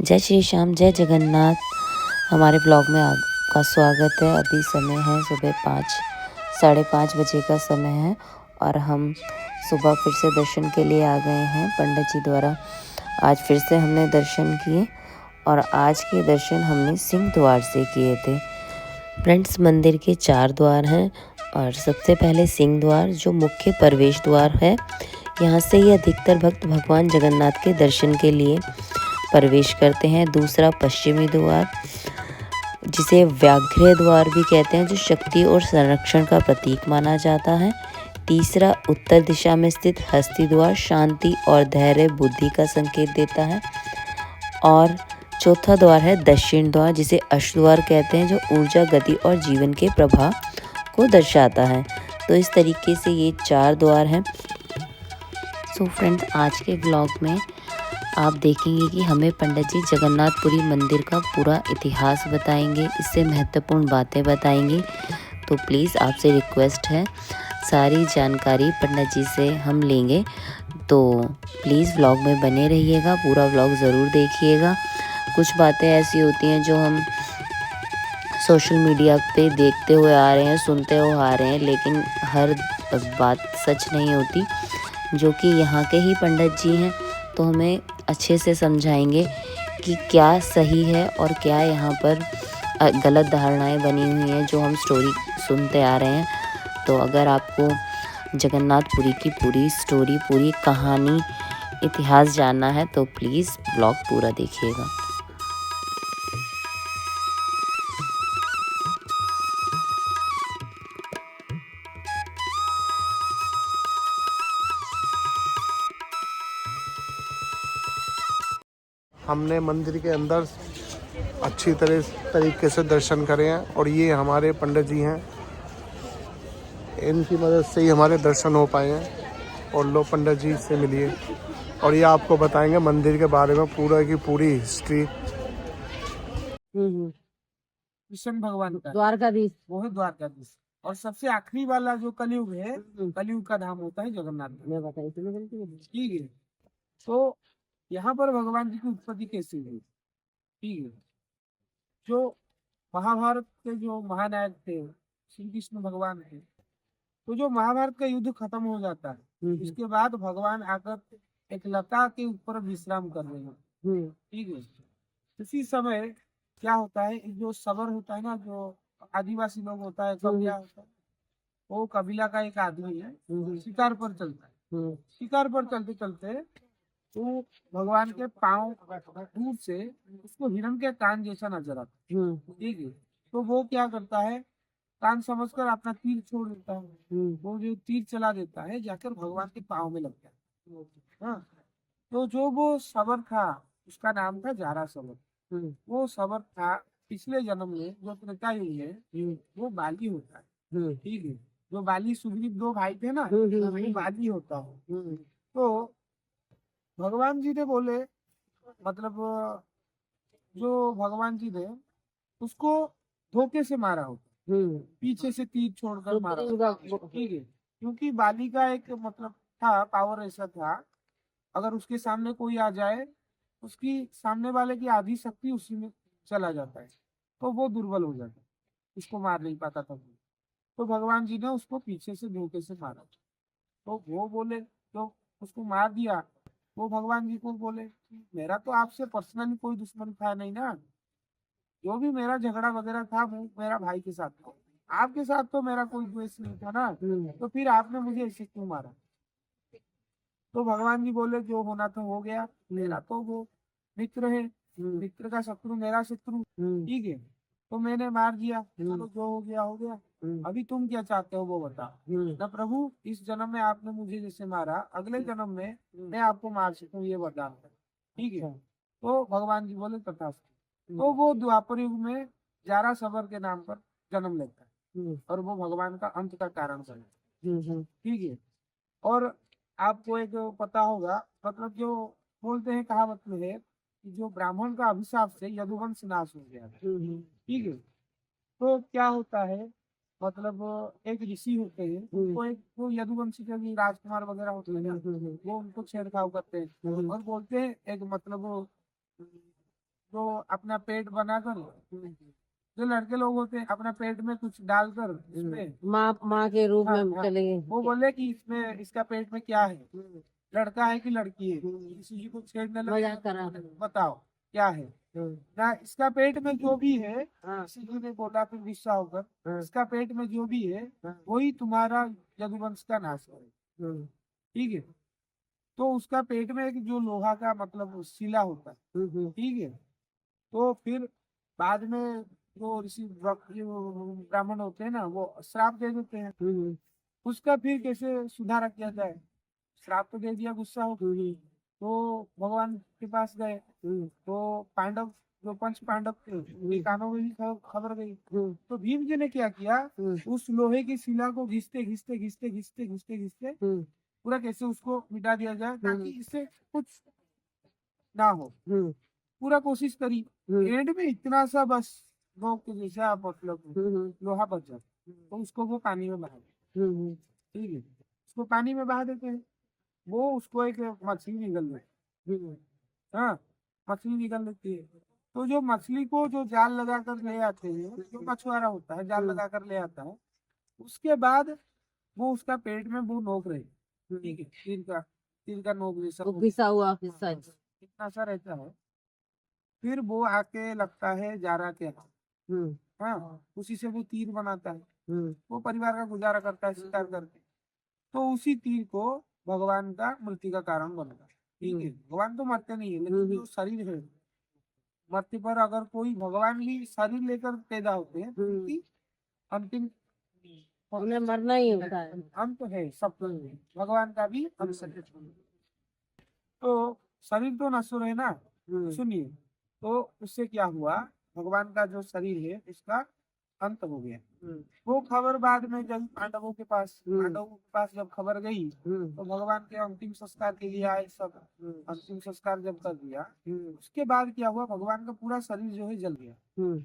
जय श्री श्याम, जय जगन्नाथ। हमारे ब्लॉग में आपका स्वागत है। अभी समय है सुबह 5:30 बजे का समय है और हम सुबह फिर से दर्शन के लिए आ गए हैं पंडित जी द्वारा। आज फिर से हमने दर्शन किए और आज के दर्शन हमने सिंह द्वार से किए थे। फ्रेंड्स, मंदिर के 4 द्वार हैं और सबसे पहले सिंह द्वार जो मुख्य प्रवेश द्वार है। यहाँ से ही अधिकतर भक्त भगवान जगन्नाथ के दर्शन के लिए प्रवेश करते हैं। दूसरा पश्चिमी द्वार जिसे व्याघ्र द्वार भी कहते हैं, जो शक्ति और संरक्षण का प्रतीक माना जाता है। तीसरा उत्तर दिशा में स्थित हस्ती द्वार शांति और धैर्य बुद्धि का संकेत देता है। और चौथा द्वार है दक्षिण द्वार जिसे अश्व द्वार कहते हैं, जो ऊर्जा गति और जीवन के प्रभाव को दर्शाता है। तो इस तरीके से ये 4 द्वार हैं। सो फ्रेंड्स, आज के ब्लॉग में आप देखेंगे कि हमें पंडित जी जगन्नाथपुरी मंदिर का पूरा इतिहास बताएंगे, इससे महत्वपूर्ण बातें बताएंगे। तो प्लीज़ आपसे रिक्वेस्ट है, सारी जानकारी पंडित जी से हम लेंगे। तो प्लीज़ व्लॉग में बने रहिएगा, पूरा व्लॉग ज़रूर देखिएगा। कुछ बातें ऐसी होती हैं जो हम सोशल मीडिया पे देखते हुए आ रहे हैं, सुनते हुए आ रहे हैं, लेकिन हर बात सच नहीं होती। जो कि यहाँ के ही पंडित जी हैं, तो हमें अच्छे से समझाएंगे कि क्या सही है और क्या यहाँ पर गलत धारणाएं बनी हुई हैं जो हम स्टोरी सुनते आ रहे हैं। तो अगर आपको जगन्नाथपुरी की पूरी स्टोरी, पूरी कहानी, इतिहास जानना है तो प्लीज़ ब्लॉग पूरा देखिएगा। हमने मंदिर के अंदर अच्छी तरीके से दर्शन करे हैं और ये हमारे पंडित जी हैं, इनकी मदद से ही हमारे दर्शन हो पाए हैं। और लो पंडित जी से मिलिए और ये आपको बताएंगे मंदिर के बारे में पूरा की पूरी हिस्ट्री। कृष्ण भगवान का द्वारकाधीश। वो है द्वारकाधीश। और सबसे आखिरी वाला जो कलयुग है, कलयुग का धाम होता है जगन्नाथ धाम। मैं बताई तुम्हें गलती बोली। ठीक है। तो यहाँ पर भगवान जी की उत्पत्ति कैसे हुई? ठीक है। जो महाभारत के जो महानायक थे, श्री कृष्ण भगवान थे, तो जो महाभारत का युद्ध खत्म हो जाता है, इसके बाद भगवान आकर एक लता के ऊपर विश्राम कर रहे हैं। ठीक है। इसी समय क्या होता है, जो सबर होता है ना, जो आदिवासी लोग होता है, कबीला होता है, वो कबीला का एक आदमी है, शिकार पर चलता है। शिकार पर चलते चलते वो भगवान के पांव दूर से उसको हिरण के कान जैसा नजर आता है। ठीक है। तो वो क्या करता है, कान समझकर अपना तीर छोड़ देता है। वो जो तीर चला देता है जाकर भगवान के पांव में लगता है। हाँ। तो जो वो सबर था, उसका नाम था जारा सबर। वो सबर था पिछले जन्म में, जो त्रेता युग है, वो बाली होता है। ठीक है। जो बाली सुग्रीव 2 भाई थे ना, वो बाली होता है। तो भगवान जी ने बोले, मतलब जो भगवान जी ने उसको धोखे से मारा होता, पीछे से तीर छोड़कर मारा होता। ठीक है। क्योंकि बाली का एक मतलब था, पावर ऐसा था, अगर उसके सामने कोई आ जाए, उसकी सामने वाले की आधी शक्ति उसी में चला जाता है, तो वो दुर्बल हो जाता है, उसको मार नहीं पाता था। तो भगवान जी ने उसको पीछे से धोखे से मारा। तो वो बोले, तो उसको मार दिया। वो भगवान जी को बोले, मेरा तो आपसे पर्सनली कोई दुश्मन था नहीं ना, जो भी मेरा झगड़ा वगैरह था वो मेरा भाई के साथ था, आपके साथ तो मेरा कोई द्वेष नहीं था ना, तो फिर आपने मुझे ऐसे क्यों मारा? तो भगवान जी बोले, जो होना था हो गया, मेरा तो वो मित्र है, मित्र का शत्रु मेरा शत्रु। ठीक है। तो मैंने मार दिया, चलो जो हो गया हो गया। अभी तुम क्या चाहते हो वो बताओ ना प्रभु, इस जन्म में आपने मुझे जैसे मारा, अगले जन्म में मैं आपको मार सकूं, ये वरदान है। ठीक है। तो भगवान जी बोले तथास्तु। तो वो द्वापर युग में जारा सबर के नाम पर जन्म लेता है और वो भगवान का अंत का कारण बने। ठीक है। और आपको एक पता होगा, मतलब जो बोलते हैं, कहावत में है कि जो ब्राह्मण का अभिशाप से यदुवंश नाश हो गया। ठीक है। तो क्या होता है, मतलब एक ऋषि होते हैं, उनको एक वो यदुवंशी के भी राजकुमार वगैरह होते हैं ना, वो उनको छेड़छाड़ करते हैं और बोलते हैं, एक मतलब जो अपना पेट बनाकर, जो लड़के लोग होते हैं अपना पेट में कुछ डालकर इसमें, माँ के रूप हाँ, में हाँ, चले गए। वो बोले कि इसमें इसका पेट में क्या है, लड़का है कि लड़की है, किसी को छेड़ने लगे मजाक करा। बताओ क्या है ना, इसका पेट में जो भी है, हाँ। किसी ने बोला फिर गुस्सा होकर, हाँ। इसका पेट में जो भी है हाँ। वही तुम्हारा यदुवंश का नाश करे, ठीक है। तो उसका पेट में एक जो लोहा का मतलब शिला होता है, ठीक है। तो फिर बाद में जो ऋषि ये वो ब्राह्मण होते हैं ना, वो श्राप दे देते हैं। उसका फिर कैसे सुधार किया जाए, श्राप तो दे दिया, गुस्सा हो, तो भगवान के पास गए। तो पांडव, जो पंच पांडव थे, उनके कानों में भी खबर गई। तो भीम जी ने क्या किया, उस लोहे की शिला को घिसते घिसते घिसते घिसते घिसते घिसते पूरा कैसे उसको मिटा दिया जाए ताकि इससे कुछ ना हो, पूरा कोशिश करी। एंड में इतना सा बस नोक के जैसा मतलब लोहा बच जाता, तो उसको वो पानी में बहा देते, ठीक है। उसको पानी में बहा देते हैं, वो उसको एक मछली निकल गई, हाँ, मछली निकल लेती है। तो जो मछली को जो जाल लगा कर ले आते हैं, जो मछुआरा होता है जाल लगा कर ले आता है, उसके बाद वो उसका पेट में वो नोक रहे, ठीक है, तीर का नोक जैसा घिसा हुआ हिस्सा। इतना सा रहता है। फिर वो आके लगता है जारा के यहाँ, हाँ, उसी से वो तीर बनाता है, वो परिवार का गुजारा करता है शिकार करके। तो उसी तीर को भगवान का मृत्यु का कारण बनता है, ठीक है। भगवान तो मरते नहीं है, लेकिन जो शरीर है, मरते पर अगर कोई भगवान भी शरीर लेकर पैदा होते हैं तो उनकी अंतिम, उन्हें मरना ही होता है। अंत है सब, भगवान का भी अंत है। तो शरीर तो नश्वर है ना, सुनिए। तो उससे क्या हुआ, भगवान का जो शरीर है उसका अंत हो गया। वो खबर बाद में जब पांडवों के पास जब खबर गई, तो भगवान के अंतिम संस्कार के लिए आए सब। अंतिम संस्कार जब कर दिया, उसके बाद क्या हुआ, भगवान का पूरा शरीर जो है जल गया,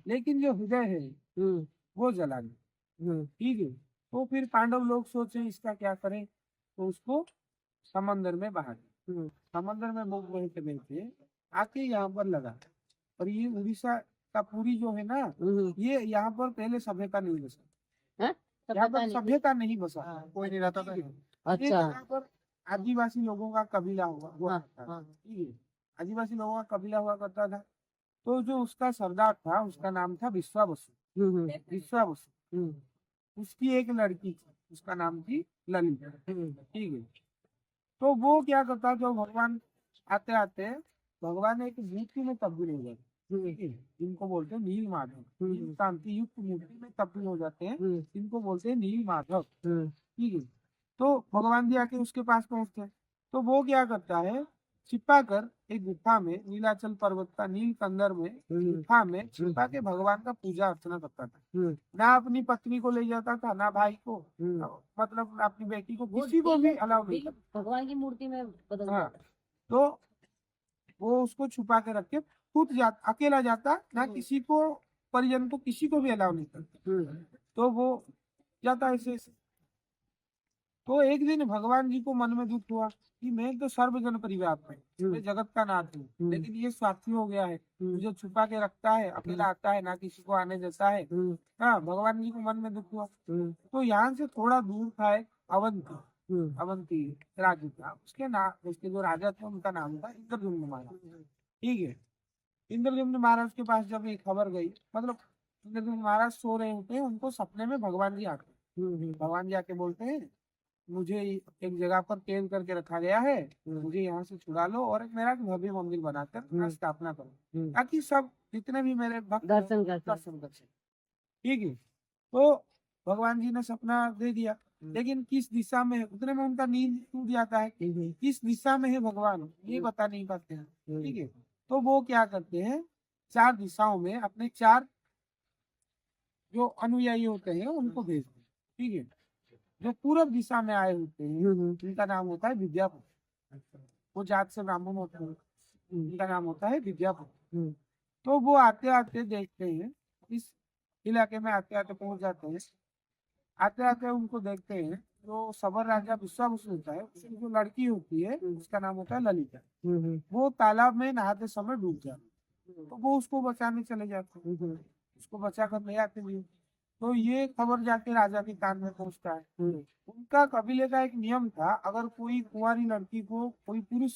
लेकिन जो हृदय है वो जला गया, ठीक है। तो फिर पांडव लोग सोचे इसका क्या करें, तो उसको समंदर में बहा दिया। समंदर में लोग बहते बहते आके यहाँ पर लगा। और ये उड़ीसा का पूरी जो है ना, ये यहाँ पर पहले सभ्यता नहीं बसा, यहाँ पर सभ्यता नहीं बसा, कोई नहीं रहता था। ये अच्छा। यहाँ पर आदिवासी लोगों का कबीला हुआ हाँ, करता था, हाँ। ठीक है। आदिवासी लोगों का कबीला हुआ करता था। तो जो उसका सरदार था उसका नाम था विश्वा बसु, विश्वा बसु। उसकी एक लड़की थी, उसका नाम थी ललिता, ठीक है। तो वो क्या करता, जो भगवान आते आते भगवान एक मूर्ति में तब्दील हो जाते, ठीक है, जिनको बोलते हैं नील माधव, नील कांति युक्त मूर्ति में तब्दील हो जाते हैं, जिनको बोलते हैं नील माधव, ठीक है। तो भगवान जी आके उसके पास पहुंचते हैं। तो वो क्या करता है, छिपा कर एक गुफा में, नीलाचल पर्वत का नील कंदर में गुफा में छिपा के भगवान का पूजा अर्चना करता था। ना अपनी पत्नी को ले जाता था, ना भाई को, मतलब अपनी बेटी को, किसी को भी अलाउ नहीं करता। भगवान की मूर्ति में बदल हाँ, तो वो उसको छुपा के रख के खुद जाता, अकेला जाता, ना किसी को, परिजन को किसी को भी अलाउ नहीं करता। तो वो जाता ऐसे। तो एक दिन भगवान जी को मन में दुख हुआ कि मैं तो सर्वजन परिवार में, मैं जगत का नाथ हूँ, लेकिन ये स्वार्थी हो गया है, मुझे छुपा के रखता है, अकेला आता है, ना किसी को आने देता है। हाँ, भगवान जी को मन में दुख हुआ। तो यहाँ से थोड़ा दूर था एक अवंती राज्य था, उसके जो राजा थे उनका नाम था इंद्रद्युम्न महाराज, ठीक है। इंद्रद्युम्न महाराज के पास जब ये खबर गई, मतलब इंद्रद्युम्न महाराज सो रहे होते हैं, उनको सपने में भगवान जी आके बोलते हैं, मुझे एक जगह पर कैद करके रखा गया है, मुझे यहाँ से छुड़ा लो और एक मेरा भव्य मंदिर बनाकर स्थापना करो, ताकि सब जितने भी मेरे भक्त दर्शन कर सके, ठीक है। तो भगवान जी ने सपना दे दिया, लेकिन किस दिशा में है, उतने में उनका नींद टूट जाता है, किस दिशा में है भगवान ये बता नहीं पाते हैं, ठीक है। तो वो क्या करते हैं, 4 दिशाओं में अपने 4 जो अनुयायी होते हैं उनको भेजते हैं, ठीक है। जो पूरब दिशा में आए होते हैं उनका नाम होता है विद्यापति, वो जात से ब्राह्मण होते हैं, उनका नाम होता है विद्यापति। तो वो आते आते देखते हैं, इस इलाके में आते आते पहुंच जाते हैं। आते आते उनको देखते हैं, जो सबर राजा विश्वामित्र होता है, उसकी जो लड़की होती है उसका नाम होता है ललिता, वो तालाब में नहाते समय डूब जाती, तो वो उसको बचाने चले जाते हैं, उसको बचा कर ले आते भी। तो ये खबर जाके राजा के कान में पहुंचता है। उनका कबीले का एक नियम था, अगर कोई कुंवारी लड़की को कोई पुरुष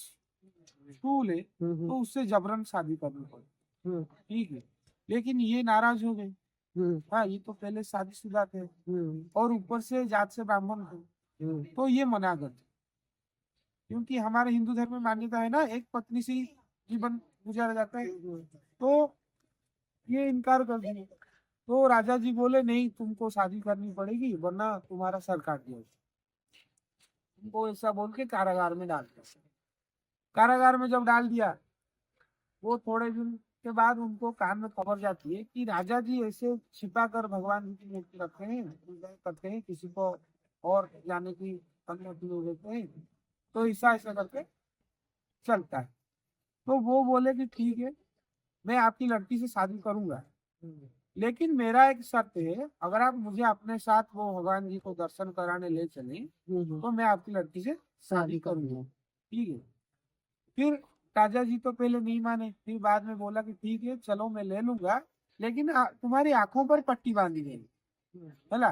छू ले तो उससे जबरन शादी करनी पड़े। ठीक है, लेकिन ये नाराज हो गए। हाँ, ये तो पहले शादीशुदा थे और ऊपर से जात से ब्राह्मण थे, तो ये मना कर दिया। क्योंकि हमारे हिंदू धर्म में मान्यता है ना, एक पत्नी से ही जीवन गुजारा जाता है। तो ये इनकार कर दिए। तो राजा जी बोले नहीं, तुमको शादी करनी पड़ेगी वरना तुम्हारा सर काट दिया। उनको ऐसा बोल के कारागार में डाल दिया। कारागार में जब डाल दिया, वो थोड़े दिन के बाद उनको कान में खबर जाती है कि राजा जी ऐसे छिपा कर भगवान जी की मूर्ति रखते हैं, पूजा करते हैं, किसी को और जाने की अनुमति नहीं देते हैं। तो ऐसा ऐसा करके चलता है। तो वो बोले कि ठीक है, मैं आपकी लड़की से शादी करूंगा, लेकिन मेरा एक शर्त है, अगर आप मुझे अपने साथ वो भगवान जी को दर्शन कराने ले चले तो मैं आपकी लड़की से शादी करूंगा। ठीक है। फिर राजा जी तो पहले नहीं माने, फिर बाद में बोला कि ठीक है चलो मैं ले लूंगा, लेकिन तुम्हारी आंखों पर पट्टी बांधी गई है ना,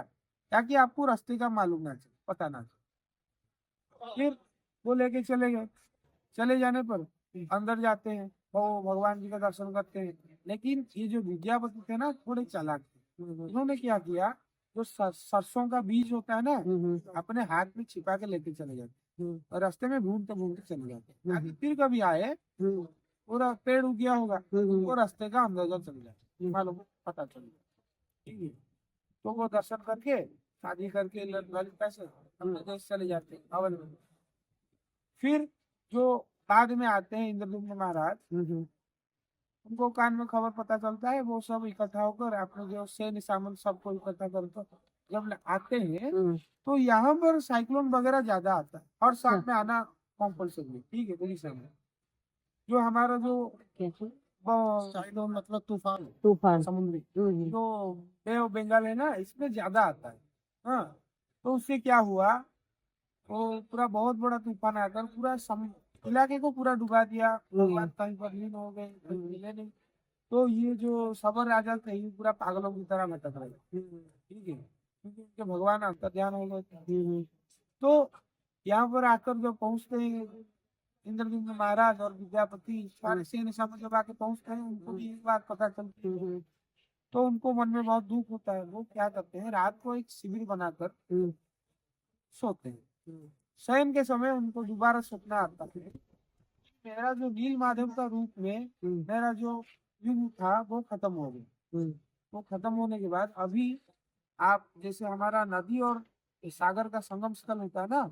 ताकि आपको रास्ते का मालूम ना चले, पता ना चले। फिर वो लेके चले गए। चले जाने पर अंदर जाते हैं, वो भगवान जी का दर्शन करते हैं। लेकिन ये जो विद्यापति थे ना, थोड़े चालाक थे। उन्होंने क्या किया, जो सरसों का बीज होता है ना, अपने हाथ में छिपा के लेके चले जाते और रास्ते में ढूंढते ढूंढते चले जाते, ताकि फिर कभी आए पूरा पेड़ उग गया होगा, वो रास्ते का अंदाजा चल जाए, मालूम पता चल जाए। ठीक है। तो वो दर्शन करके शादी करके ललिता से अपने देश चले जाते हैं, अवध में। फिर जो बाद में आते हैं इंद्रदुम्न महाराज, उनको कान में खबर पता चलता है, वो सब इकट्ठा होकर अपने जो सैन्य सामंत सबको इकट्ठा करके जब आते हैं, तो यहाँ पर साइक्लोन वगैरह ज्यादा आता है और साथ में आना कंपल्सरी है। ठीक है, उड़ीसा में जो हमारा जो साइक्लोन मतलब तूफान समुद्री जो बे ऑफ बंगाल है ना, इसमें ज्यादा आता है। हाँ, तो उससे क्या हुआ, वो पूरा बहुत बड़ा तूफान आकर पूरा इलाके को पूरा डुबा दिया। भगवान कहीं पर लीन हो गए, कहीं मिले नहीं। तो ये जो सबर राजा थे, ये पूरा पागलों की तरह भटक रहे। ठीक है, क्योंकि उनके भगवान अंतर्ध्यान हो गए थे। तो यहाँ पर आकर जब पहुंचते हैं इंद्रदुम्न महाराज और विद्यापति, सारे सैन्य सामंत जब आके पहुंचते हैं, उनको भी एक बात पता चलती है। तो उनको मन में बहुत दुख होता है। वो क्या करते हैं, रात को एक शिविर बनाकर सोते हैं। शयन के समय उनको दोबारा सपना आता है, मेरा जो नील माधव का रूप में मेरा जो युग था वो खत्म हो गया। वो खत्म होने के बाद अभी आप जैसे हमारा नदी और सागर का संगम स्थल होता है ना,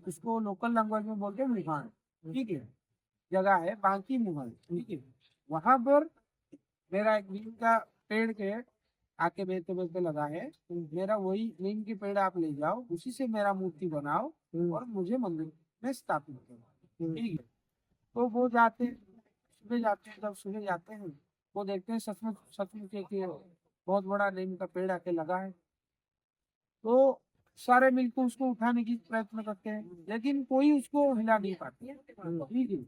उसको लोकल लैंग्वेज में बोलते हैं मुहान। ठीक है, जगह है बांकी मुहान। ठीक है, वहां पर मेरा एक नीम का पेड़ के आके बेचते बेचते लगा है, मेरा वही नीम के पेड़ आप ले जाओ, उसी से मेरा मूर्ति बनाओ और मुझे मंदिर में स्थापित करो। ठीक है। तो वो जाते सुबह जाते हैं, जब सुबह जाते हैं वो देखते हैं सचमुच सचमुच एक ये बहुत बड़ा नीम का पेड़ आके लगा है। तो सारे मिलकर उसको उठाने की प्रयत्न करते हैं, लेकिन कोई उसको हिला नहीं पाते। ठीक है।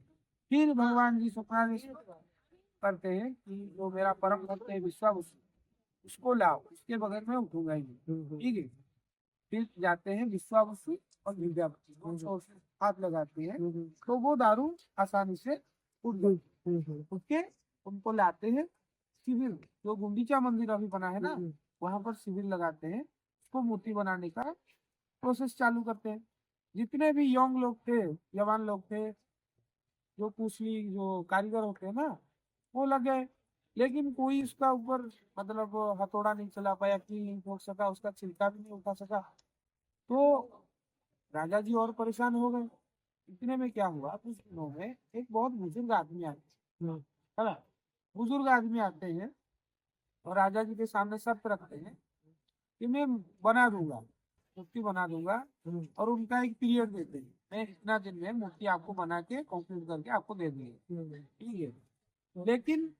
फिर भगवान जी स्वप्नादेश करते हैं कि जो मेरा परम भक्त है विश्वावसु, उसको लाओ, उसके बगैर में उठूंगा ही नहीं। ठीक है। फिर जाते हैं विश्वावसु और विद्यापति दोनों से हाथ लगाते हैं, तो वो दारू आसानी से उठ गई। उठ के उनको लाते हैं शिविर, जो गुंडीचा मंदिर अभी बना है ना, वहां पर शिविर लगाते हैं, उसको मूर्ति बनाने का प्रोसेस चालू करते हैं। जितने भी यंग लोग थे, जवान लोग थे, जो कुशली जो कारीगर होते हैं ना, वो लग गए, लेकिन कोई उसका ऊपर मतलब हथौड़ा नहीं चला पाया, कील नहीं ठोक सका, उसका छिलका भी नहीं उठा सका। तो राजा जी और परेशान हो गए। इतने में क्या हुआ, कुछ दिनों में एक बहुत बुजुर्ग आदमी आते हैं, है ना, बुजुर्ग आदमी आते हैं और राजा जी के सामने शर्त रखते हैं कि मैं बना दूंगा, मूर्ति बना दूंगा, और उनका एक पीरियड देते हैं, मैं इतना दिन में मूर्ति आपको बना के कंप्लीट करके आपको दे दूंगी। ठीक है, लेकिन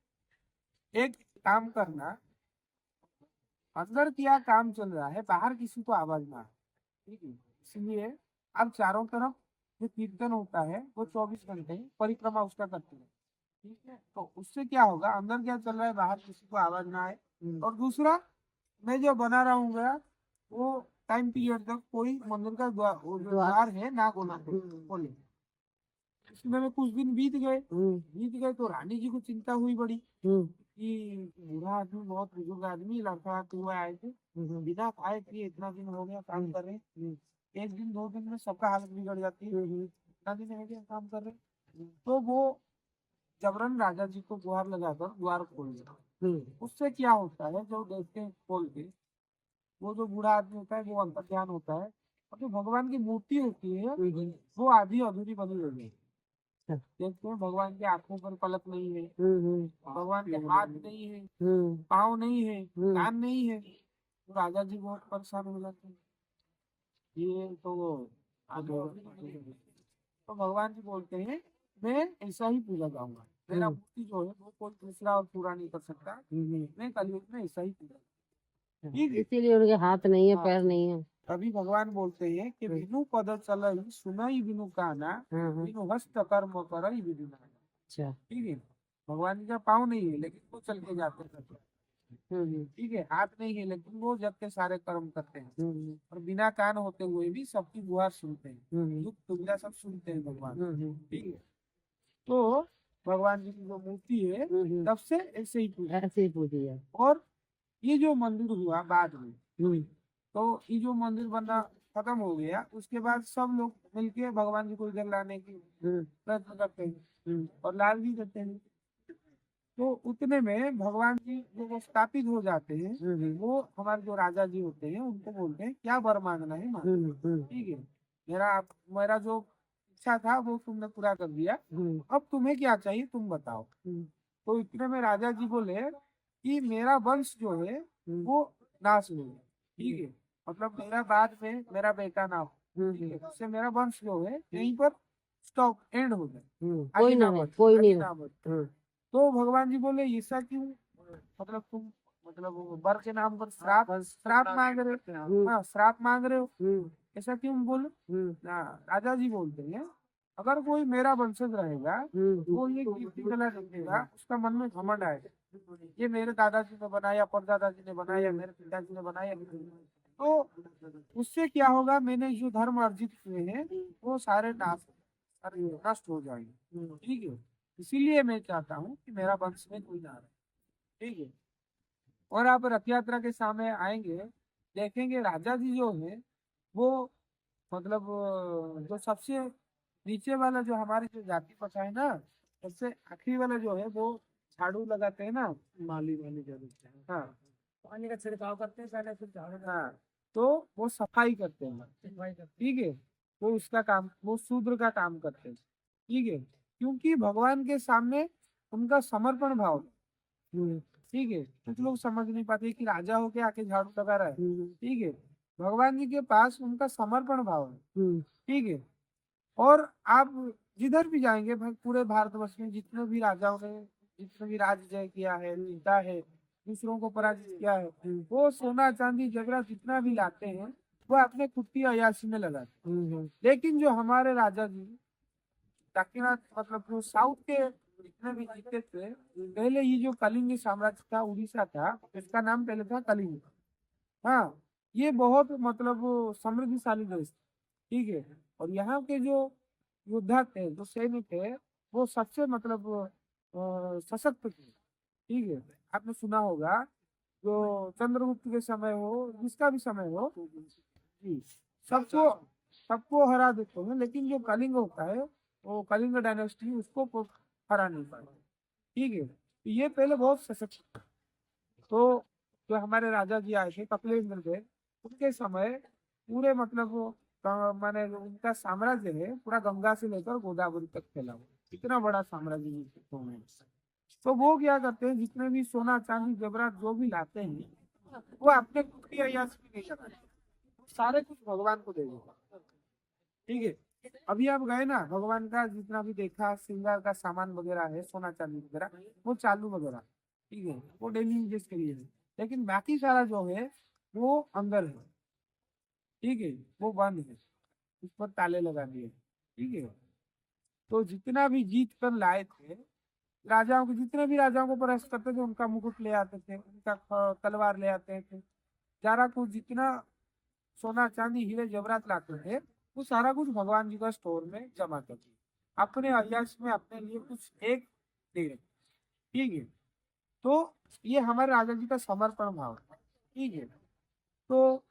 एक काम करना, अंदर क्या काम चल रहा है, बाहर किसी को आवाज ना आए। ठीक है, इसलिए अब चारों तरफ जो कीर्तन होता है वो 24 घंटे परिक्रमा उसका करते हैं। ठीक है, तो उससे क्या होगा, अंदर क्या चल रहा है बाहर किसी को आवाज ना आए। और दूसरा, मैं जो बना रहा हूँ वो टाइम पीरियड तक कोई मंदिर का वो जो द्वार है ना खोले। इसमें में कुछ दिन बीत गए तो रानी जी को चिंता हुई बड़ी कि बूढ़ा आदमी, बहुत बुजुर्ग आदमी, लड़खड़ाते तो हुए आए थे, बिना खाए पिए इतना दिन हो गया काम कर रहे हैं। एक दिन 2 दिन में सबका हालत बिगड़ जाती है। इतना दिन हो गया काम कर रहे हैं। तो वो जबरन राजा जी को गुहार लगाकर द्वार खोल दिया। उससे क्या होता है, जो देखते हैं खोल के, वो जो बूढ़ा आदमी होता है वो अंतर ध्यान होता है, और जो भगवान की मूर्ति होती है वो आधी अधूरी बनी हुई है। देखते हैं भगवान के आंखों पर पलक नहीं है, भगवान के हाथ नहीं है, पाँव नहीं है, कान नहीं है। तो राजा जी बहुत परेशान हो जाते हैं, ये तो तो भगवान जी बोलते हैं मैं ऐसा ही पूजा जाऊंगा, मेरा मूर्ति जो है वो कोई दूसरा और पूरा नहीं कर सकता, मैं कलयुग में ऐसा ही पूजा। ठीक है, इसीलिए उनके हाथ नहीं है, हाँ। पैर नहीं है। तभी भगवान बोलते हैं कि बिनु पद चल सुनाई बिनु काना, बिनु हस्त कर्म कर विधि नाना। अच्छा। ठीक है, भगवान जी का पाँव नहीं है लेकिन वो चल के जाते हैं। ठीक है, हाथ नहीं है लेकिन वो जब के सारे कर्म करते हैं। और बिना कान होते हुए भी सबकी गुहार सुनते हैं, दुख सुविधा सब सुनते हैं भगवान। ठीक है, तो भगवान जी की जो मूर्ति है तब से ऐसे ही पूजी है। और ये जो मंदिर हुआ बाद में, तो ये जो मंदिर बनना खत्म हो गया, उसके बाद सब लोग मिलके भगवान जी को इधर लाने की प्रयत्न करते हैं और लाल भी करते हैं। तो उतने में भगवान जी जो वो स्थापित हो जाते हैं, वो हमारे जो राजा जी होते हैं उनको बोलते हैं क्या वर मांगना है मांग। ठीक है, मेरा जो इच्छा था वो तुमने पूरा कर दिया, अब तुम्हें क्या चाहिए तुम बताओ। तो इतने में राजा जी बोले कि मेरा वंश जो है वो नाश हो गया। ठीक है, मतलब मेरा बाद में मेरा बेटा ना हो, ठीक है, उससे मेरा वंश जो है यहीं पर स्टॉप एंड हो जाए, कोई ना रहे, कोई नहीं रहे। तो भगवान जी बोले ऐसा क्यों, मतलब तुम मतलब वर के नाम पर श्राप श्राप मांग रहे हो, हाँ श्राप मांग रहे हो, ऐसा क्यों बोले ना। राजा जी बोलते हैं अगर कोई मेरा वंशज रहेगा वो ये कीर्ति कला देखेगा, उसका मन में घमंड आएगा, ये मेरे दादाजी ने बनाया, परदादाजी ने बनाया, मेरे पिताजी ने बनाया, तो उससे क्या होगा, मैंने जो धर्म अर्जित हुए हैं वो सारे नष्ट हो जाएंगे। ठीक है, इसीलिए मैं चाहता हूँ कि मेरा वंश में कोई ना रहे। ठीक है, और आप रथ यात्रा के सामने आएंगे, देखेंगे राजा जी जो है वो मतलब जो सबसे नीचे वाला जो हमारी जो जाति प्रथा है ना, सबसे आखिरी वाला जो है वो झाड़ू लगाते हैं ना, माली वाली जो होते हैं, हाँ पानी का छिड़काव करते हैं पहले, फिर झाड़ू, हाँ तो वो सफाई करते हैं। ठीक है, वो उसका काम, वो शूद्र का काम करते हैं। ठीक है, क्योंकि भगवान के सामने उनका समर्पण भाव है। ठीक है, कुछ लोग समझ नहीं पाते कि राजा होके आके झाड़ू लगा रहा है। ठीक है, भगवान जी के पास उनका समर्पण भाव है। ठीक है, और आप जिधर भी जाएंगे भाई, पूरे भारतवर्ष में जितने भी राजाओं ने जितने भी राज जय किया है, जीता है, दूसरों को पराजित किया है, वो सोना चांदी जगरा जितना भी लाते हैं वो अपने खुद की अय्याशी में लगाते हैं। लेकिन जो हमारे राजा जी दक्षिणा मतलब जो साउथ के जितने भी जीते थे, पहले ये जो कलिंग साम्राज्य था, उड़ीसा था, इसका नाम पहले था कलिंग। हाँ, ये बहुत मतलब समृद्धशाली देश था। ठीक है, और यहाँ के जो योद्धा थे, जो सैनिक थे, वो सबसे मतलब सशक्त थे। ठीक है, आपने सुना होगा जो चंद्रगुप्त के समय हो, जिसका भी समय हो, जी, सबको सबको हरा देते हैं, लेकिन जो कलिंग होता है, वो कलिंग डायनेस्टी, उसको हरा नहीं पाए। ठीक है, तो ये पहले बहुत सशक्त था। तो जो हमारे राजा जी आए थे कपिलेंद्र देव, उनके समय पूरे मतलब माने उनका साम्राज्य है पूरा गंगा से लेकर गोदावरी तक फैला हुआ, इतना बड़ा साम्राज्य है। तो वो क्या करते हैं, जितने भी सोना चांदी जेवरात जो भी लाते हैं वो अपने खुद की अय्याशी में नहीं लगाते, सारे कुछ भगवान को दे देते। ठीक है, अभी आप गए ना, भगवान का जितना भी देखा श्रृंगार का सामान वगैरह है, सोना चांदी वगैरह, वो चालू वगैरह, ठीक है, वो डेली यूजेस के लिए है, लेकिन बाकी सारा जो है वो अंदर है। ठीक है, वो बंद है, उस पर ताले लगा दिए। ठीक है, तो जितना भी जीत कर लाए थे राजाओं को, जितने भी राजाओं को परास्त करते थे उनका मुकुट ले आते थे, उनका तलवार ले आते थे, सारा कुछ जितना सोना चांदी हीरे जवाहरात लाते थे वो सारा कुछ भगवान जी का स्टोर में जमा करते, अपने अय्याश में अपने लिए कुछ एक दे रहे। ठीक है, तो ये हमारे राजा जी का समर्पण भाव है। ठीक है, तो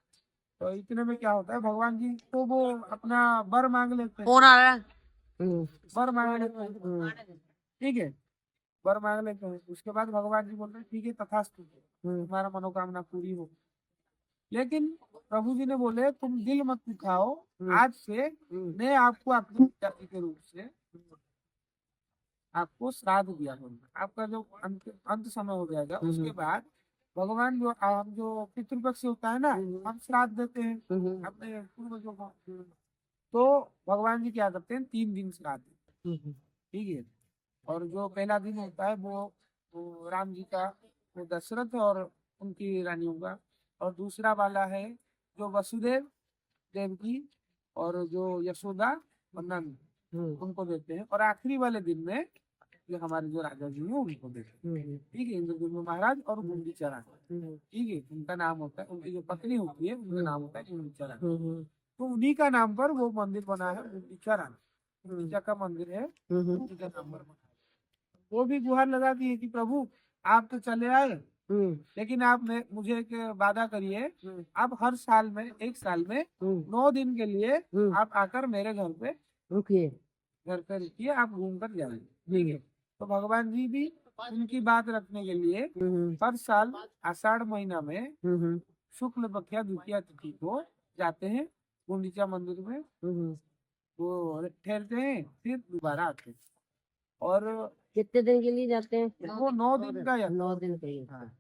इतने में क्या होता है, भगवान जी तो वो अपना वर मांग लेते हैं, कौन आ रहा है? वर मांग लेते हैं। ठीक है, वर मांग लेते हैं, उसके बाद भगवान जी बोलते हैं ठीक है तथास्तु, तुम्हारा मनोकामना पूरी हो। लेकिन प्रभु जी ने बोले तुम दिल मत दुखाओ, आज से मैं आपको अपनी जाति के रूप से आपको श्राद्ध दिया करूंगा। आपका जो अंत समय हो जाएगा उसके बाद भगवान जो हम जो पितृपक्ष होता है ना, हम श्राद्ध देते हैं अपने पूर्वजों को, तो भगवान जी क्या करते हैं 3 दिन श्राद्ध देते हैं। ठीक है, और जो पहला दिन होता है वो राम जी का, वो दशरथ और उनकी रानियों का, और दूसरा वाला है जो वसुदेव देवकी और जो यशोदा और नंद उनको देते हैं, और आखिरी वाले दिन में जो हमारे जो राजा जी हैं उनको देते हैं। ठीक है, इंद्रद्युम्न महाराज और गुंडीचा रानी, ठीक है, उनका नाम होता है, उनकी जो पत्नी होती है उनका नाम होता है गुंडीचा रानी। तो उन्हीं का नाम पर वो मंदिर बना है, गुंडीचा रानी, गुंडीचा का मंदिर है, उन्हीं का नाम पर बना है। वो भी गुहार लगाती है कि प्रभु आप तो चले आए, लेकिन आप मुझे एक वादा करिए, आप हर साल में 1 साल में 9 दिन के लिए आप आकर मेरे घर पे रुकिए, घर पे रुकिए, आप घूम कर जाइए। ठीक है, तो भगवान जी भी उनकी बात रखने के लिए हर साल आषाढ़ महीना में शुक्ल पक्ष द्वितीया तिथि को जाते हैं गुंडीचा मंदिर में, वो ठहरते हैं, फिर दोबारा आते हैं। और कितने दिन के लिए जाते हैं? वो 9 दिन का 9 दिन के लिए। हाँ,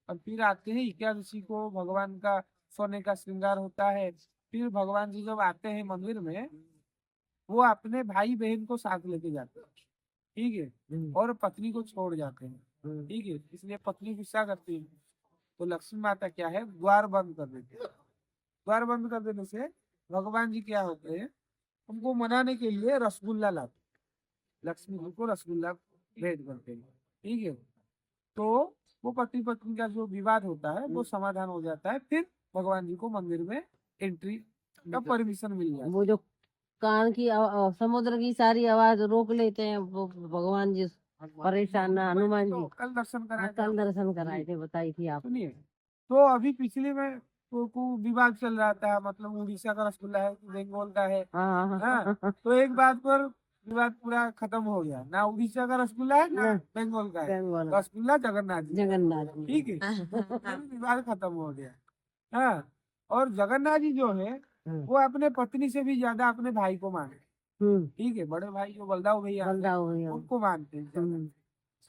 और फिर आते हैं एकादशी को, भगवान का सोने का श्रृंगार होता है। फिर भगवान जी जब आते हैं मंदिर में, वो अपने भाई बहन को साथ लेके जाते हैं। ठीक है, और पत्नी को छोड़ जाते हैं। ठीक है, इसलिए पत्नी गुस्सा करती है, तो लक्ष्मी माता क्या है, द्वार बंद कर देते हैं। द्वार बंद कर देने से भगवान जी क्या होते हैं, उनको मनाने के लिए रसगुल्ला लाते हैं, लक्ष्मी जी को रसगुल्ला भेंट करते हैं। ठीक है, तो वो पति पत्नी का जो विवाद होता है वो समाधान हो जाता है, फिर भगवान जी को मंदिर में एंट्री का परमिशन मिल जाता है। वो जो कान की समुद्र की सारी आवाज रोक लेते हैं वो भगवान जी परेशान ना, हनुमान जी तो कल दर्शन कराए थे, कल दर्शन कराए थे, बताई थी आप। सुनिए, तो अभी पिछले में को विवाद चल रहा था, मतलब उड़ीसा का रसगुल्ला है कि बंगाल का है। हाँ, तो एक बात पर विवाद पूरा खत्म हो गया, ना उड़ीसा का रसगुल्ला है ना बंगाल का है, रसगुल्ला जगन्नाथ जी, जगन्नाथ जी। ठीक है, विवाद खत्म हो गया। हाँ, और जगन्नाथ जी जो है वो अपने पत्नी से भी ज्यादा अपने भाई को मानते, ठीक है, बड़े भाई जो बलदाऊ भैया उनको मानते हैं ज्यादा,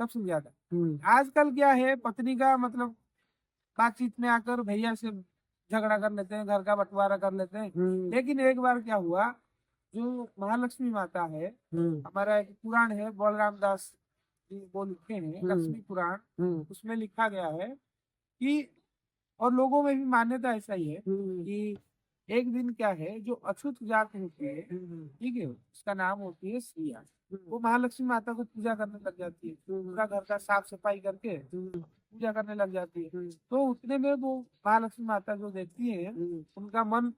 सबसे ज्यादा। आजकल क्या है, पत्नी का मतलब बातचीत में आकर भैया से झगड़ा कर लेते हैं, घर का बंटवारा कर लेते हैं। लेकिन एक बार क्या हुआ, जो महालक्ष्मी माता है, हमारा एक पुराण है बलराम दास जी वो लिखे हैं लक्ष्मी पुराण, उसमें लिखा गया है कि, और लोगों में भी मान्यता ऐसा ही है कि एक दिन क्या है, जो अछूत जात होती है, ठीक है, उसका नाम होती है श्रिया, वो महालक्ष्मी माता को पूजा करने लग जाती है, पूरा घर का साफ सफाई करके पूजा करने लग जाती है। तो उतने में वो महालक्ष्मी माता जो देखती है, उनका मन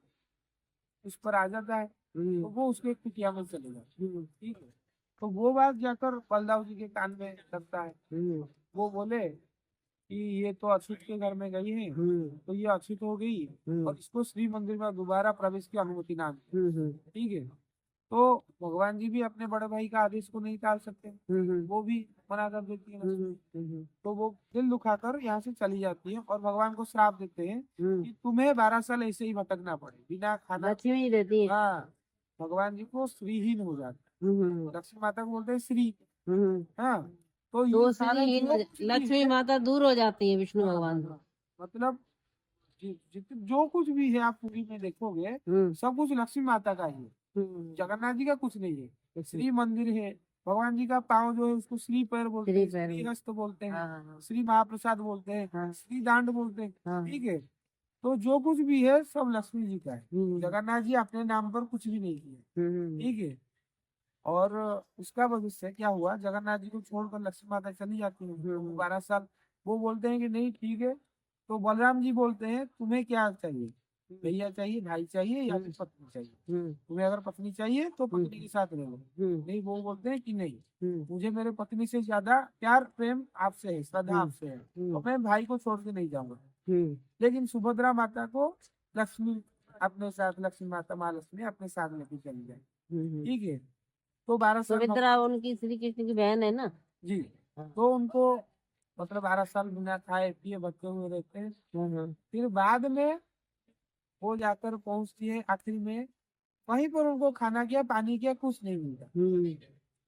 उस पर आ जाता है, तो वो उसके कुटिया में चले जाते हैं। ठीक है, तो वो बात जाकर बलदाऊ जी के कान में लगता है, वो बोले कि ये तो अछूत के घर में गई है, तो ये अछूत हो गई और इसको श्री मंदिर में दोबारा प्रवेश की अनुमति ना दी। ठीक है, तो भगवान जी भी अपने बड़े भाई का आदेश को नहीं टाल सकते, वो भी मना कर देती है। तो वो दिल दुखाकर यहाँ से चली जाती है और भगवान को श्राप देते हैं कि तुम्हें 12 साल ऐसे ही भटकना पड़े, बिना खाना लक्ष्मी देती है। हाँ, भगवान जी को श्रीहीन हो जाता है, लक्ष्मी माता को बोलते हैं श्री। हाँ, तो तो ये सारे लक्ष्मी माता दूर हो जाती है विष्णु भगवान से। मतलब जो कुछ भी है आप पूरी में देखोगे सब कुछ लक्ष्मी माता का ही है, जगन्नाथ जी का कुछ नहीं है। श्री मंदिर है, भगवान जी का पाँव जो है उसको श्री पैर बोलते हैं, श्री हस्त बोलते हैं, श्री महाप्रसाद बोलते हैं, श्री दांड बोलते हैं। ठीक है, तो जो कुछ भी है सब लक्ष्मी जी का है, जगन्नाथ जी अपने नाम पर कुछ भी नहीं किए। ठीक है, और उसका भविष्य क्या हुआ, जगन्नाथ जी को छोड़कर लक्ष्मी माता चली जाती है, तो 12 साल वो बोलते हैं कि नहीं ठीक है। तो बलराम जी बोलते हैं तुम्हें क्या चाहिए, भैया चाहिए, भाई चाहिए, या फिर पत्नी चाहिए। तुम्हें अगर पत्नी चाहिए तो पत्नी के साथ रहो। नहीं, वो बोलते हैं कि नहीं, मुझे मेरे पत्नी से ज्यादा प्यार प्रेम आपसे है, श्रद्धा आपसे है, तो मैं भाई को छोड़ के नहीं जाऊंगा। लेकिन सुभद्रा माता को लक्ष्मी अपने साथ, लक्ष्मी माता महालक्ष्मी अपने साथ लेके चली जाए। ठीक है। तो 12 साल सुभद्रा उनकी श्री कृष्ण की बहन है ना। जी, हाँ। तो उनको मतलब 12 साल बिना खाए पिए भटके हुए रहते हैं। फिर बाद में वो जाकर पहुंचती है आखिरी में, वहीं पर उनको खाना क्या पानी क्या कुछ नहीं मिलता।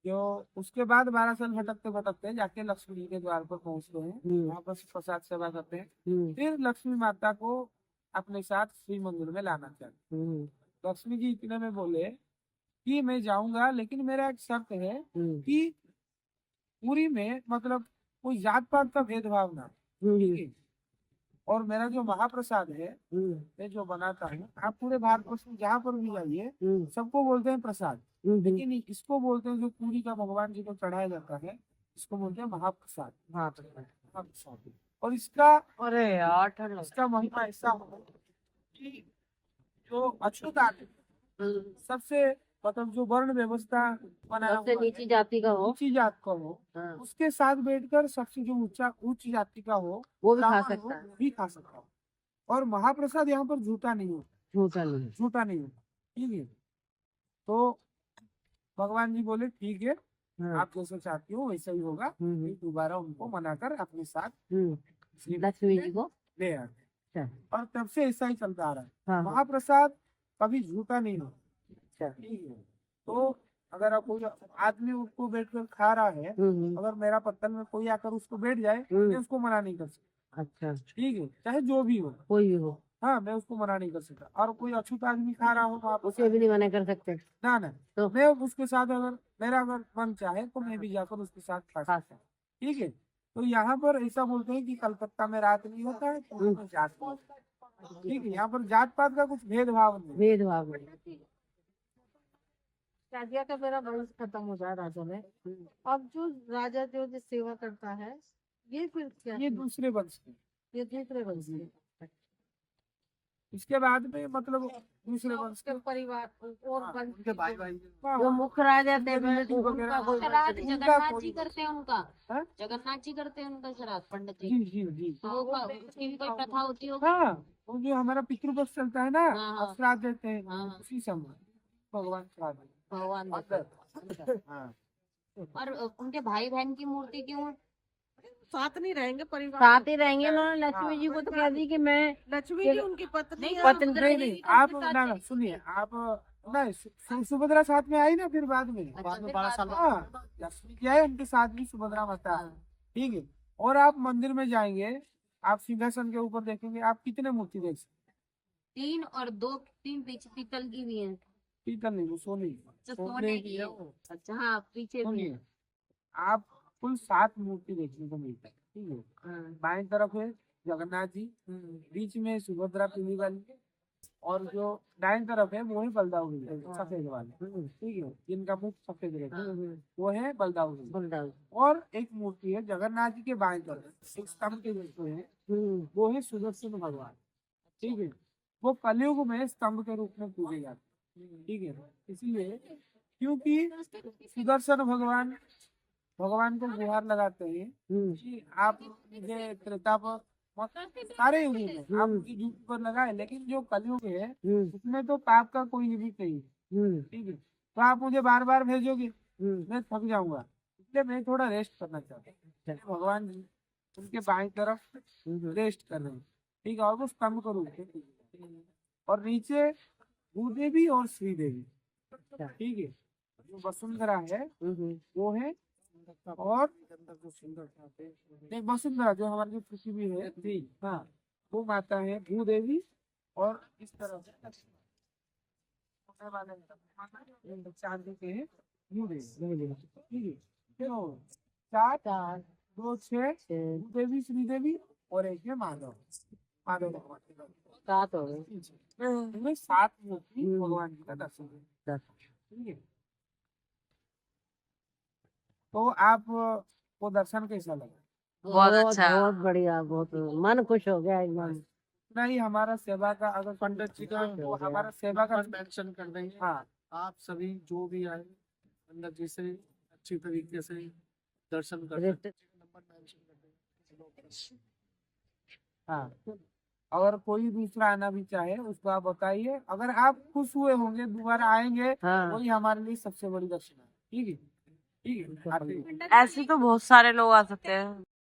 जो उसके बाद 12 साल भटकते भटकते जाके लक्ष्मी जी के द्वार पर पहुंचते हैं, वहां पर प्रसाद सेवा करते हैं। फिर लक्ष्मी माता को अपने साथ श्री मंदिर में लाना चाहते। लक्ष्मी जी इतने में बोले कि मैं जाऊंगा, लेकिन मेरा एक शर्त है कि पूरी में मतलब कोई जात पात का भेदभाव ना हो। ठीक है। और मेरा जो महाप्रसाद है मैं जो बनाता हूँ, आप पूरे भारतवर्ष में जहाँ पर भी जाइए सबको बोलते हैं प्रसाद, लेकिन इसको बोलते हैं जो पूरी का भगवान जी को चढ़ाया जाता है, इसको बोलते हैं महाप्रसाद। महाप्रसाद। और इसका अरे यार ठंड इसका महिमा ऐसा हो कि जो अछूत आदमी सबसे मतलब जो वर्ण व्यवस्था बनाया सबसे हुआ है, नीची जाति का हो ऊंची जात का हो, हाँ। उसके साथ बैठकर सबसे जो उच्च जाति का हो वो भी खा ब्राह्मण हो, सकता है। वो भी खा सकता हो। और महाप्रसाद यहाँ पर झूठा नहीं हो, झूठा नहीं। झूठा नहीं हो। ठीक है। तो भगवान जी बोले ठीक है, हाँ। आप जैसे चाहती हो वैसा ही होगा। फिर दोबारा उनको मनाकर अपने साथ श्री लक्ष्मी जी को ले आते। अच्छा। और तब से ऐसा ही चलता आ रहा है। हाँ। महाप्रसाद कभी झूठा नहीं हो। अच्छा। ठीक है। तो अगर आप कोई आदमी उसको बैठकर खा रहा है, अगर मेरा पत्तल में कोई आकर उसको बैठ जाए, मैं उसको मना नहीं कर सकता। अच्छा। ठीक है, चाहे जो भी हो, कोई भी हो, हाँ, मैं उसको मना नहीं कर सकता। और कोई अछूत आदमी खा रहा हो वहाँ पर, उसे भी नहीं मना कर सकते। ना ना, तो मैं उसके साथ अगर मेरा अगर मन चाहे तो मैं भी जाकर उसके साथ खा खा सकता हूँ। ठीक है। तो यहाँ पर ऐसा बोलते हैं कि कलकत्ता में रात नहीं होता है तो उसमें जात पात। ठीक है, यहाँ पर जात पात का कुछ भेदभाव नहीं। भेदभाव नहीं। शादिया का मेरा वंश खत्म हो जाए राजा में, अब जो राजा जो सेवा करता है ये फिर क्या ये दूसरे वंश के। ये दूसरे वंश के इसके बाद में मतलब दूसरे वंश के उसके परिवार और हाँ, वंश उनके भाई भाई जो मुख्य राजा थे रिलेटिव उनका वगैरह कोई श्राद्ध उनका जगन्नाथ कोई जी करते हैं उनका, हाँ? जगन्नाथ जी करते हैं उनका श्राद्ध पंडित जी। जी जी जी। तो वो उसकी भी कोई प्रथा होती होगी। हाँ, वो जो हमारा पितृपक्ष चलता है ना, हाँ। श्राद्ध देते हैं, हाँ। उसी समय भगवान श्राद्ध भगवान अंदर। देते हाँ। हैं। और उनके भाई बहन की मूर्ति क्यों है? साथ नहीं रहेंगे परिवार साथ ही रहेंगे ना। लक्ष्मी जी को तो कह दी कि मैं लक्ष्मी जी उनकी पत्नी है। पत्नी नहीं नहीं, आप ना सुनिए, आप ना सुभद्रा साथ में आई ना, फिर बाद में अच्छा, फिर 12 साल बाद में। हाँ, लक्ष्मी क्या है उनके साथ भी सुभद्रा माता है। ठीक है। और आप मंदिर में जाएंगे, आप सिंहासन के ऊपर देखेंगे, आप कितने मूर्ति देख सकते 3 और 2 3 पीछे पीतल की भी है। पीतल नहीं, वो सोने की। अच्छा, सोने की है है। वो। अच्छा हाँ, पीछे भी है। सुनिए, आप कुल 7 मूर्ति देखने को मिलता है। ठीक है। हाँ। बाएं तरफ है जगन्नाथ जी, बीच में सुभद्रा पीली वाली, और जो दाएं तरफ है वो है बलदाऊ जी, सफेद वाले। ठीक है, जिनका मुख सफेद रहता है, वो है बलदाऊ जी। और एक मूर्ति है जगन्नाथ जी के बाएं तरफ, एक स्तंभ के रूप में है, वो है सुदर्शन भगवान। ठीक है। वो कलयुग में स्तंभ के रूप में पूजे जाते हैं। ठीक है। इसलिए क्योंकि सुदर्शन भगवान को गुहार लगाते हैं कि आप मुझे त्रेता पर सारे युग में आप उनकी ड्यूटी पर लगाए, लेकिन जो कलयुग है उसमें तो पाप का कोई लिमिट नहीं है। ठीक है। तो आप मुझे बार बार भेजोगे, मैं थक जाऊंगा, इसलिए मैं थोड़ा रेस्ट करना चाहता हूँ। भगवान जी उनके बाएं तरफ रेस्ट कर रहे हैं। ठीक है। और वो स्तंभ को रूप है, और नीचे भूदेवी और श्रीदेवी। ठीक है। जो वसुंधरा है वो है, और नहीं, वसुंधरा जो हमारी जो पृथ्वी है थी, हाँ, वो माता है भूदेवी, और इस तरफ होने वाले चांदी के हैं भूदेवी। ठीक है। तो 4 2 6 भूदेवी श्रीदेवी और एक है माधव भगवान। 7 हो गए। इनमें 7 मूर्ति भगवान जी का दर्शन है। ठीक है। तो आप को दर्शन कैसा लगा? बहुत अच्छा। बहुत बढ़िया, बहुत मन खुश हो गया एकदम। नहीं, हमारा सेवा का अगर पंडित जी का तो हमारा सेवा का मेंशन कर देंगे। हाँ, आप सभी जो भी आए पंडित जी से अच्छी तरीके से दर्शन कर सकते हैं। नंबर मेंशन कर देंगे। हाँ, अगर कोई दूसरा आना भी चाहे उसको आप बताइए। अगर आप खुश हुए होंगे दोबारा आएंगे, हाँ। वही हमारे लिए सबसे बड़ी दक्षिणा है। ठीक है, ठीक है। आते हैं। ऐसे तो बहुत सारे लोग आ सकते हैं।